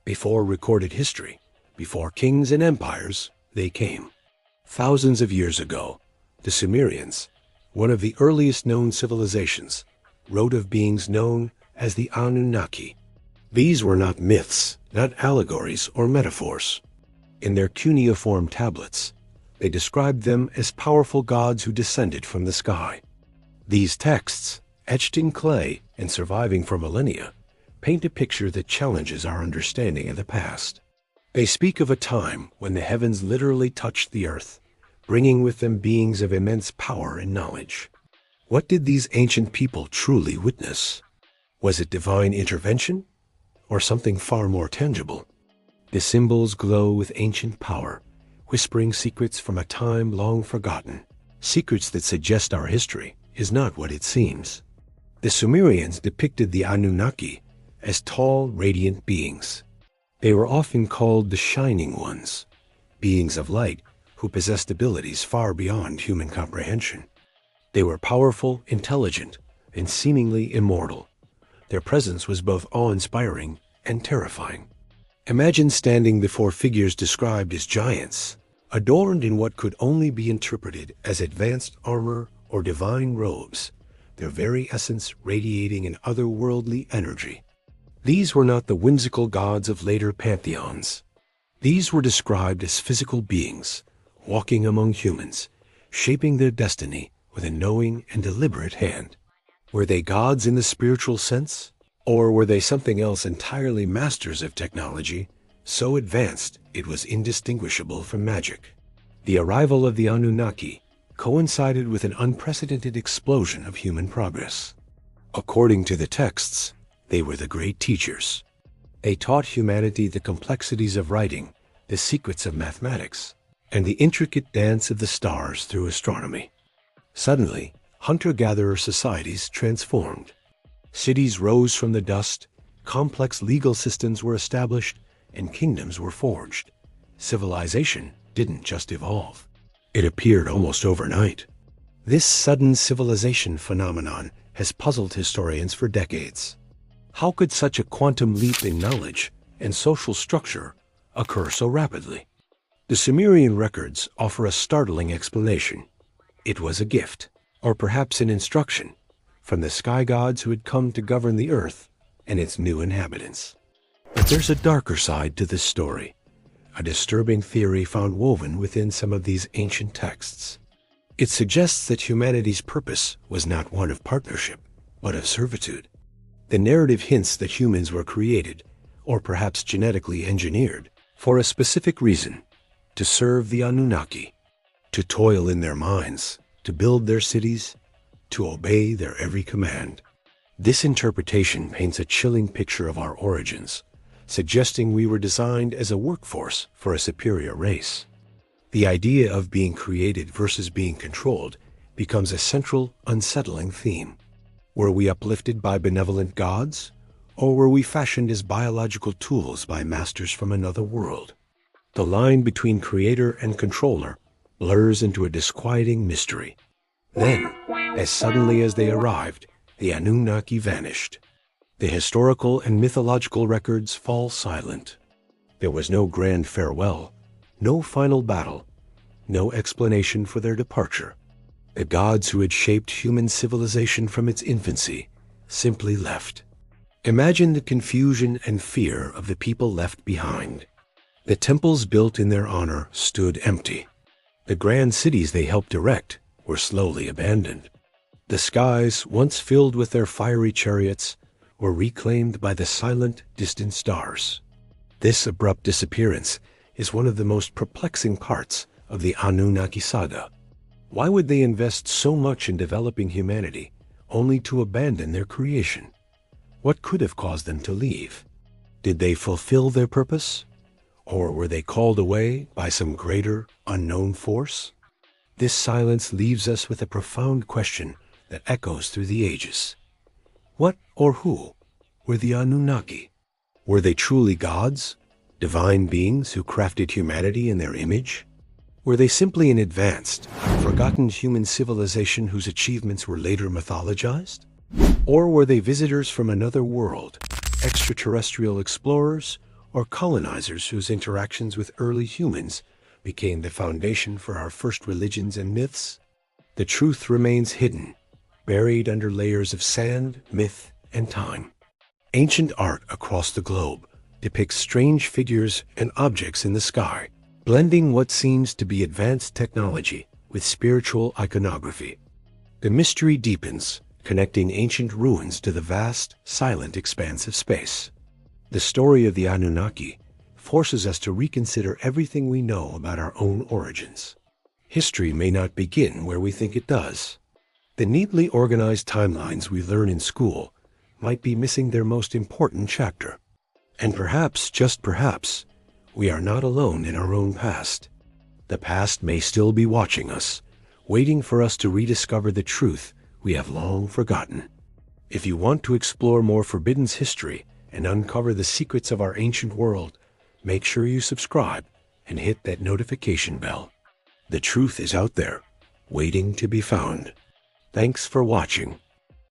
Before recorded history, before kings and empires, they came. Thousands of years ago, the Sumerians, one of the earliest known civilizations, wrote of beings known as the Anunnaki. These were not myths, not allegories or metaphors. In their cuneiform tablets, they described them as powerful gods who descended from the sky. These texts, etched in clay and surviving for millennia, paint a picture that challenges our understanding of the past. They speak of a time when the heavens literally touched the earth, bringing with them beings of immense power and knowledge. What did these ancient people truly witness? Was it divine intervention, or something far more tangible? The symbols glow with ancient power, whispering secrets from a time long forgotten, secrets that suggest our history is not what it seems. The Sumerians depicted the Anunnaki as tall, radiant beings. They were often called the Shining Ones, beings of light who possessed abilities far beyond human comprehension. They were powerful, intelligent, and seemingly immortal. Their presence was both awe-inspiring and terrifying. Imagine standing before figures described as giants, adorned in what could only be interpreted as advanced armor or divine robes, their very essence radiating an otherworldly energy. These were not the whimsical gods of later pantheons. These were described as physical beings, walking among humans, shaping their destiny with a knowing and deliberate hand. Were they gods in the spiritual sense? Or were they something else entirely, masters of technology, so advanced it was indistinguishable from magic? The arrival of the Anunnaki coincided with an unprecedented explosion of human progress. According to the texts, they were the great teachers. They taught humanity the complexities of writing, the secrets of mathematics, and the intricate dance of the stars through astronomy. Suddenly, hunter-gatherer societies transformed. Cities rose from the dust, complex legal systems were established, and kingdoms were forged. Civilization didn't just evolve. It appeared almost overnight. This sudden civilization phenomenon has puzzled historians for decades. How could such a quantum leap in knowledge and social structure occur so rapidly? The Sumerian records offer a startling explanation. It was a gift, or perhaps an instruction, from the sky gods who had come to govern the earth and its new inhabitants. But there's a darker side to this story, a disturbing theory found woven within some of these ancient texts. It suggests that humanity's purpose was not one of partnership, but of servitude. The narrative hints that humans were created, or perhaps genetically engineered, for a specific reason: to serve the Anunnaki, to toil in their mines, to build their cities, to obey their every command. This interpretation paints a chilling picture of our origins, suggesting we were designed as a workforce for a superior race. The idea of being created versus being controlled becomes a central, unsettling theme. Were we uplifted by benevolent gods, or were we fashioned as biological tools by masters from another world? The line between creator and controller blurs into a disquieting mystery. Then, as suddenly as they arrived, the Anunnaki vanished. The historical and mythological records fall silent. There was no grand farewell, no final battle, no explanation for their departure. The gods who had shaped human civilization from its infancy simply left. Imagine the confusion and fear of the people left behind. The temples built in their honor stood empty. The grand cities they helped erect were slowly abandoned. The skies, once filled with their fiery chariots, were reclaimed by the silent, distant stars. This abrupt disappearance is one of the most perplexing parts of the Anunnaki saga. Why would they invest so much in developing humanity, only to abandon their creation? What could have caused them to leave? Did they fulfill their purpose? Or were they called away by some greater, unknown force? This silence leaves us with a profound question that echoes through the ages. What or who were the Anunnaki? Were they truly gods, divine beings who crafted humanity in their image? Were they simply an advanced, forgotten human civilization whose achievements were later mythologized? Or were they visitors from another world, extraterrestrial explorers, or colonizers whose interactions with early humans became the foundation for our first religions and myths? The truth remains hidden, buried under layers of sand, myth, and time. Ancient art across the globe depicts strange figures and objects in the sky, blending what seems to be advanced technology with spiritual iconography. The mystery deepens, connecting ancient ruins to the vast, silent expanse of space. The story of the Anunnaki forces us to reconsider everything we know about our own origins. History may not begin where we think it does. The neatly organized timelines we learn in school might be missing their most important chapter. And perhaps, just perhaps, we are not alone in our own past. The past may still be watching us, waiting for us to rediscover the truth we have long forgotten. If you want to explore more Forbidden's history and uncover the secrets of our ancient world, make sure you subscribe and hit that notification bell. The truth is out there, waiting to be found. Thanks for watching.